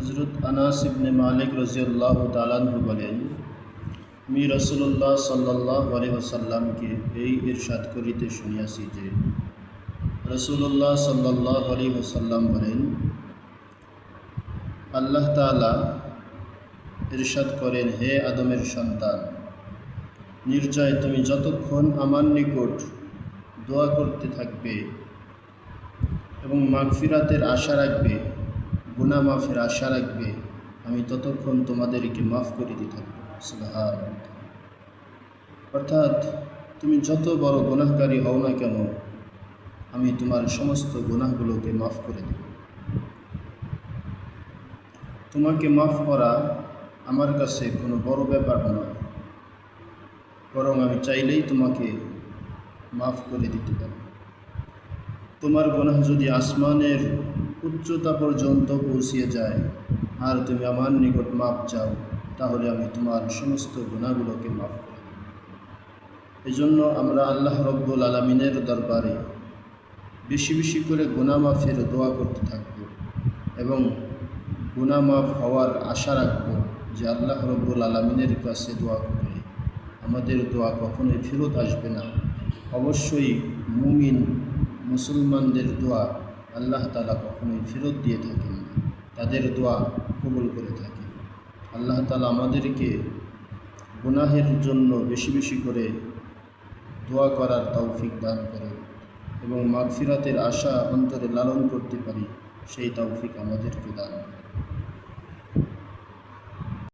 হযরত আনাস ইবনে মালিক রাদিয়াল্লাহু তাআলা আনহু বলেন, আমি রাসূলুল্লাহ সাল্লাল্লাহু আলাইহি ওয়াসাল্লামকে এই ইরশাদ করিতে শুনিয়াছি যে, রাসূলুল্লাহ সাল্লাল্লাহু আলাইহি ওয়াসাল্লাম বলেন, আল্লাহ তাআলা ইরশাদ করেন, হে আদমের সন্তান, নির্জয় তুমি যতক্ষণ আমার নিকট দোয়া করতে থাকবে এবং মাগফিরাতের আশা রাখবে, গুনাহ মাফের আশা রাখবে, আমি ততক্ষণ তোমাদেরকে মাফ করিতে থাকব। সুবহানাল্লাহ। অর্থাৎ তুমি যত বড় গুনাহকারী হও না কেন, আমি তোমার সমস্ত গুনাহগুলোকে মাফ করে দেব। তোমাকে মাফ করা আমার কাছে কোনো বড় ব্যাপার নয়, বরং আমি চাইলেই তোমাকে মাফ করে দিতে পারি। তোমার গুনাহ যদি আসমানের উচ্চতা পর্যন্ত পৌঁছিয়ে যায় আর তুমি আমার নিকট মাফ চাও, তাহলে আমি তোমার সমস্ত গুনাহগুলোকে মাফ করে দেব। এজন্য আমরা আল্লাহ রব্বুল আলামিনের দরবারে বেশি বেশি করে গুনাহ মাফের দোয়া করতে থাকব এবং গুনাহ মাফ হওয়ার আশা রাখব যে আল্লাহ রব্বুল আলামিনের কাছে দোয়া করলে আমাদের দোয়া কখনোই ফেরত আসবে না। অবশ্যই মুমিন মুসলমানদের দোয়া আল্লাহ তাআলা কখনোই ফেরত দিয়ে থাকেন না, তাদের দোয়া কবুল করে থাকেন। আল্লাহ তাআলা আমাদেরকে গুনাহের জন্য বেশি বেশি করে দোয়া করার তৌফিক দান করেন এবং মাগফিরাতের আশা অন্তরে লালন করতে পারি, সেই তৌফিক আমাদেরকে দান করেন।